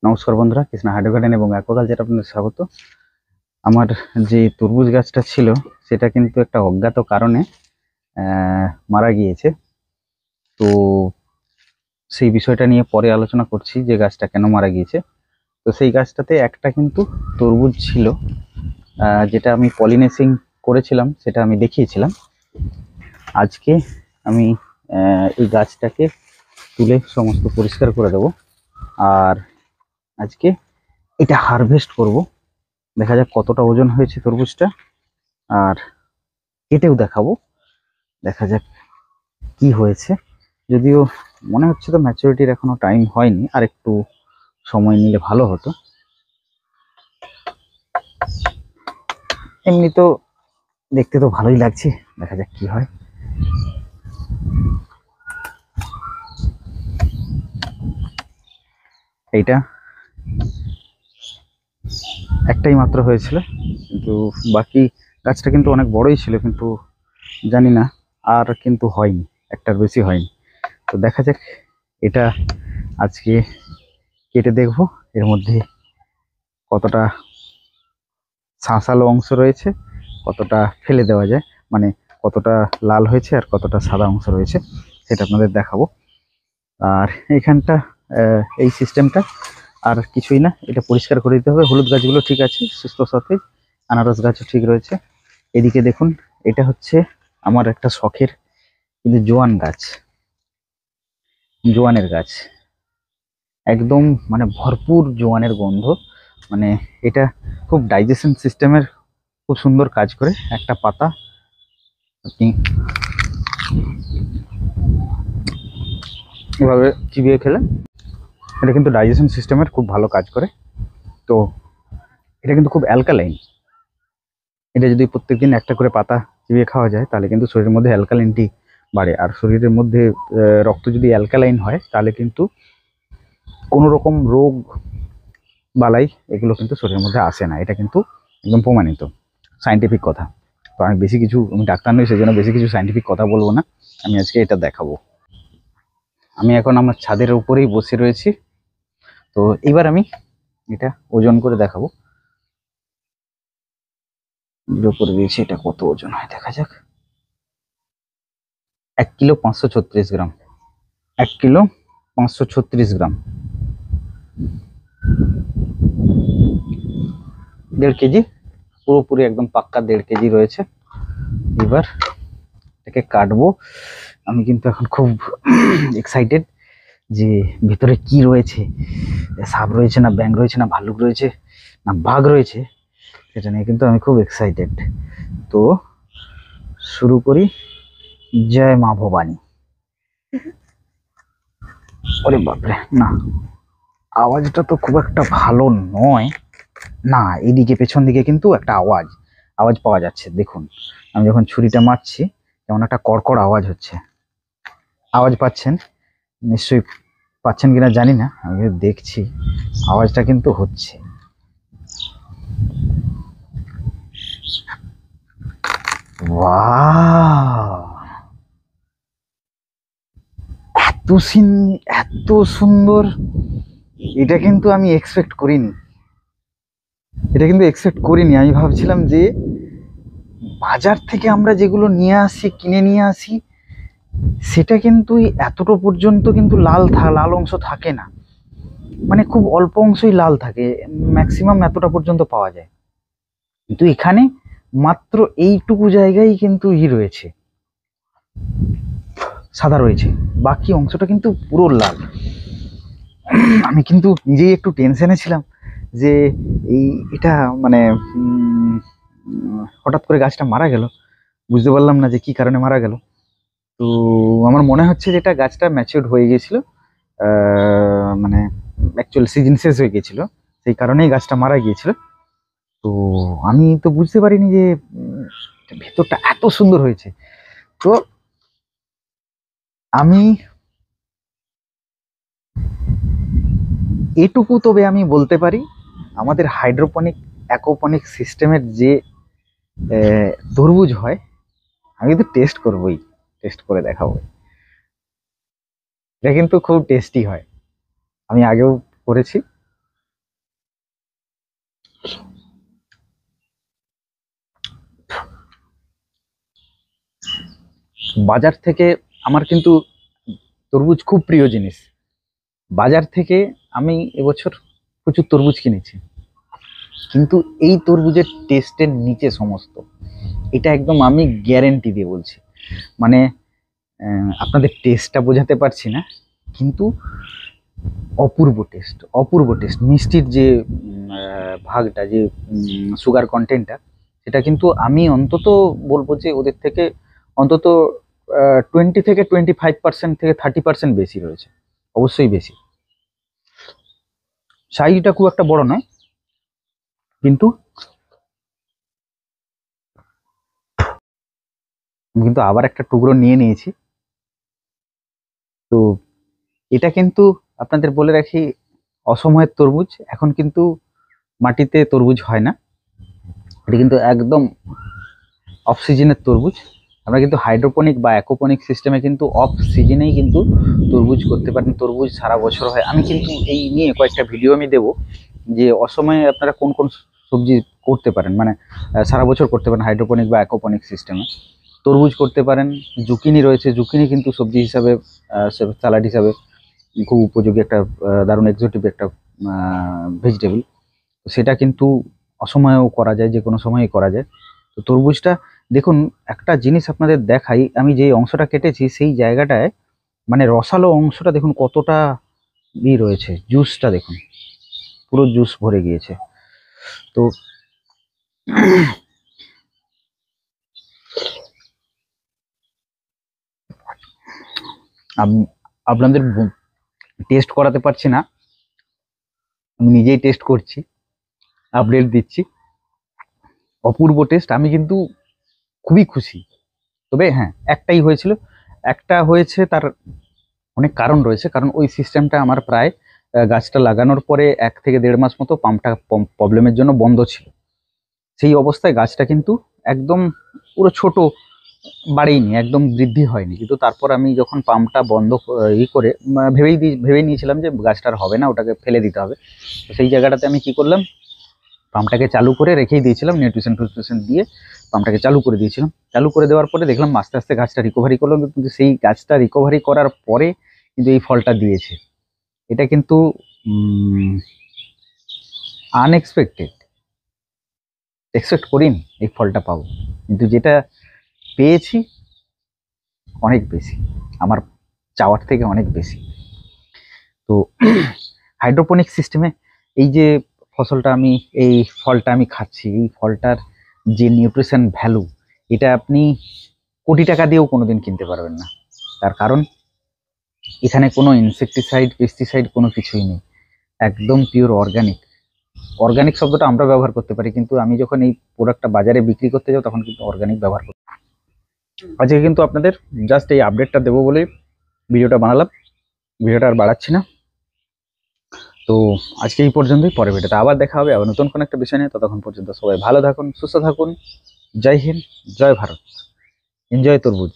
নমস্কার বন্ধুরা, Krishna hydro garden এবং অ্যাকোয়াকালচার আপনাদের স্বাগত। আমার যে তরমুজ গাছটা ছিল সেটা কিন্তু একটা অজ্ঞাত কারণে মারা গিয়েছে। তো সেই বিষয়টা নিয়ে পরে আলোচনা করছি যে গাছটা কেন মারা গিয়েছে। তো সেই গাছটাতে একটা কিন্তু তরমুজ ছিল, যেটা আমি পলিনেশিং করেছিলাম, সেটা আমি দেখিয়েছিলাম। আজকে আমি এই গাছটাকে তুলে সমস্ত পরিষ্কার করে দেব, আর আজকে এটা হারভেস্ট করব। দেখা যাক কতটা ওজন হয়েছে তরমুজটা, আর কেটেও দেখাবো। দেখা যাক কি হয়েছে। যদিও মনে হচ্ছে তো ম্যাচুরিটির এখনো টাইম হয়নি, আর একটু সময় নিলে ভালো হতো। এমনি তো দেখতে তো ভালোই লাগছে, দেখা যাক কি হয়। এইটা একটাই মাত্র হয়েছিল, কিন্তু বাকি গাছটা কিন্তু অনেক বড়ই ছিল, কিন্তু জানি না আর কিন্তু হয়নি, একটার বেশি হয়নি। তো দেখা যাক, এটা আজকে কেটে দেখবো এর মধ্যে কতটা শাঁসালো অংশ রয়েছে, কতটা ফেলে দেওয়া যায়, মানে কতটা লাল হয়েছে আর কতটা সাদা অংশ রয়েছে, সেটা আপনাদের দেখাবো। আর এইখানটা এই সিস্টেমটা আর কিছুই না, এটা পরিষ্কার করে দিতে হবে। হলুদ গাছগুলো ঠিক আছে, সুস্থ সতেজ, আনারস গাছও ঠিক রয়েছে। এদিকে দেখুন, এটা হচ্ছে আমার একটা শখের কিন্তু জোয়ানের গাছ, একদম মানে ভরপুর জোয়ানের গন্ধ। মানে এটা খুব ডাইজেশন সিস্টেমের খুব সুন্দর কাজ করে। একটা পাতা আপনি এভাবে চিবিয়ে খেলে এটা কিন্তু ডাইজেশন সিস্টেমের খুব ভালো কাজ করে। তো এটা কিন্তু খুব অ্যালকালাইন। এটা যদি প্রত্যেকদিন একটা করে পাতা চিবিয়ে খাওয়া যায় তাহলে কিন্তু শরীরের মধ্যে অ্যালকালাইনটি বাড়ে। আর শরীরের মধ্যে রক্ত যদি অ্যালকালাইন হয় তাহলে কিন্তু কোনো রকম রোগ বালাই এগুলো কিন্তু শরীরের মধ্যে আসে না। এটা কিন্তু একদম প্রমাণিত সাইন্টিফিক কথা। তো আমি বেশি কিছু, আমি ডাক্তার নই, সেজন্য বেশি কিছু সাইন্টিফিক কথা বলবো না। আমি আজকে এটা দেখাবো। আমি এখন আমার ছাদের উপরেই বসে রয়েছি। তো এবার আমি এটা ওজন করে দেখাবো। করে দিয়েছি, এটা কত ওজন হয় দেখা যাক। 1 কিলো 536 গ্রাম। 1 কিলো 536 গ্রাম, 1.5 কেজি, পুরোপুরি একদম পাক্কা 1.5 কেজি রয়েছে। এবার এটাকে কাটবো। আমি কিন্তু এখন খুব এক্সাইটেড যে ভিতরে কি রয়েছে, সাপ রয়েছে না ব্যাঙ রয়েছে না ভালুক রয়েছে না বাঘ রয়েছে, সেটা নিয়ে কিন্তু আমি খুব এক্সাইটেড। তো শুরু করি। জয় মা ভবানী। ওরে বাপরে, না আওয়াজটা তো খুব একটা ভালো নয়। না, এদিকে পেছন দিকে কিন্তু একটা আওয়াজ আওয়াজ পাওয়া যাচ্ছে। দেখুন, আমি যখন ছুরিটা মারছি কেমন একটা কড়কড় আওয়াজ হচ্ছে। আওয়াজ পাচ্ছেন নিশ্চয়ই, পাচ্ছেন কিনা জানি না, আমি দেখছি আওয়াজটা কিন্তু হচ্ছে। এত সুন্দর, এটা কিন্তু আমি এক্সপেক্ট করিনি। আমি ভাবছিলাম যে বাজার থেকে আমরা যেগুলো কিনে নিয়ে আসি সেটা কিন্তু এতটা পর্যন্ত কিন্তু লাল অংশ থাকে না, মানে খুব অল্প অংশই লাল থাকে, ম্যাক্সিমাম এতটা পর্যন্ত পাওয়া যায়। কিন্তু এখানে মাত্র এইটুকু জায়গায় কিন্তু রয়েছে, সাদা রয়েছে, বাকি অংশটা কিন্তু পুরো লাল। আমি কিন্তু নিজেই একটু টেনশনে ছিলাম যে এটা মানে হঠাৎ করে গাছটা মারা গেল, বুঝতে পারলাম না যে কি কারণে মারা গেল। তো আমার মনে হচ্ছে যে এটা গাছটা ম্যাচিউরড হয়ে গেছিল, মানে অ্যাকচুয়াল সিজন শেষ হয়ে গেছিল, সেই কারণেই গাছটা মারা গিয়েছিল। তো আমি তো বুঝতে পারিনি যে ভেতরটা এত সুন্দর হয়েছে। তো আমি এটুকু তবে আমি বলতে পারি, আমাদের অ্যাকোপনিক সিস্টেমের যে তরমুজ হয়, আমি কিন্তু টেস্ট করে দেখাবো। এটা কিন্তু খুব টেস্টি হয়, আমি আগেও করেছি, বাজার থেকে আমার কিন্তু তরমুজ খুব প্রিয় জিনিস। বাজার থেকে আমি এবছর প্রচুর তরমুজ কিনেছি, কিন্তু এই তরমুজের টেস্টের নিচে সমস্ত, এটা একদম আমি গ্যারেন্টি দিয়ে বলছি। মানে আপনাদের টেস্টটা বোঝাতে পারছি না, কিন্তু অপূর্ব টেস্ট, অপূর্ব টেস্ট। মিষ্টির যে ভাগটা, যে সুগার কন্টেন্টটা, সেটা কিন্তু আমি অন্তত বলবো যে ওদের থেকে অন্তত 20 থেকে 25% থেকে 30% বেশি রয়েছে, অবশ্যই বেশি। সাইজটা খুব একটা বড় নয়, কিন্তু কিন্তু আবার একটা টুকরো নিয়ে নিয়েছি। তো এটা কিন্তু আপনাদের বলে রাখি, অসময়ের তরমুজ। এখন কিন্তু মাটিতে তরমুজ হয় না, এটা কিন্তু একদম অফ সিজনের তরমুজ। আমরা কিন্তু হাইড্রোপনিক বা অ্যাকোপনিক সিস্টেমে কিন্তু অফ সিজনেই কিন্তু তরমুজ করতে পারেন। তরমুজ সারা বছর হয়। আমি কিন্তু এই নিয়ে কয়েকটা ভিডিও আমি দেবো, যে অসময়ে আপনারা কোন কোন সবজি করতে পারেন, মানে সারা বছর করতে পারেন হাইড্রোপনিক বা অ্যাকোপনিক সিস্টেমে। তরমুজ করতে পারেন, জুকিনি রয়েছে, জুকিনি কিন্তু সবজি হিসাবে, স্যালাড হিসাবে খুব উপযোগী একটা, দারুণ এক্সোটিক একটা ভেজিটেবল। সেটা কিন্তু অসময়েও করা যায়, যে কোনো সময়ই করা যায়। তো তরমুজটা দেখুন, একটা জিনিস আপনাদের দেখাই, আমি যে অংশটা কেটেছি সেই জায়গাটায় মানে রসালো অংশটা দেখুন কতটা রয়েছে, জুসটা দেখুন, পুরো জুস ভরে গিয়েছে। তো আপনাদের টেস্ট করাতে পারছি না, আমি নিজেই টেস্ট করছি, আপডেট দিচ্ছি। অপূর্ব টেস্ট, আমি কিন্তু খুবই খুশি। তবে হ্যাঁ, একটাই হয়েছিল, একটা হয়েছে তার অনেক কারণ রয়েছে। কারণ ওই সিস্টেমটা আমার প্রায় গাছটা লাগানোর পরে 1 থেকে 1.5 মাস মতো পাম্পটা প্রবলেমের জন্য বন্ধ ছিল। সেই অবস্থায় গাছটা কিন্তু একদম পুরো ছোট, বাড়েইনি, একদম বৃদ্ধি হয়নি। কিন্তু তারপর আমি যখন পাম্পটা বন্ধ করে ভেবে নিয়েছিলাম যে গাছটার হবে না, ওটাকে ফেলে দিতে হবে। তো সেই জায়গাটাতে আমি কি করলাম, পাম্পটাকে চালু করে রেখেই দিয়েছিলাম, নিউট্রিশন দিয়ে পাম্পটাকে চালু করে দিয়েছিলাম। চালু করে দেওয়ার পরে দেখলাম আস্তে আস্তে গাছটা রিকভারি করলো, কিন্তু সেই গাছটা রিকভারি করার পরে কিন্তু এই ফলটা দিয়েছে। এটা কিন্তু আনএক্সপেক্টেড, এক্সপেক্ট করিনি এই ফলটা পাবো, কিন্তু যেটা পেয়েছি অনেক বেশি, আমার চাওয়ার থেকে অনেক বেশি। তো হাইড্রোপনিক সিস্টেমে এই যে ফসলটা আমি, এই ফলটা আমি খাচ্ছি, এই ফলটার যে নিউট্রিশন ভ্যালু, এটা আপনি কোটি টাকা দিয়েও কোনোদিন কিনতে পারবেন না। তার কারণ এখানে কোনো ইনসেকটিসাইড, পেস্টিসাইড কোনো কিছুই নেই, একদম পিওর অর্গানিক। অর্গানিক শব্দটা আমরা ব্যবহার করতে পারি, কিন্তু আমি যখন এই প্রোডাক্টটা বাজারে বিক্রি করতে যাই তখন কিন্তু অর্গানিক ব্যবহার করি। আজকে কিন্তু আপনাদের জাস্ট এই আপডেটটা দেবো বলে ভিডিওটা বানালাম, ভিডিওটা আর বাড়াচ্ছি না। তো আজকে এই পর্যন্তই, পরে ভিডিওতে আবার দেখা হবে আবার নতুন কোনো একটা বিষয় নিয়ে। ততক্ষণ পর্যন্ত সবাই ভালো থাকুন, সুস্থ থাকুন। জয় হিন্দ, জয় ভারত, এনজয় তরমুজ।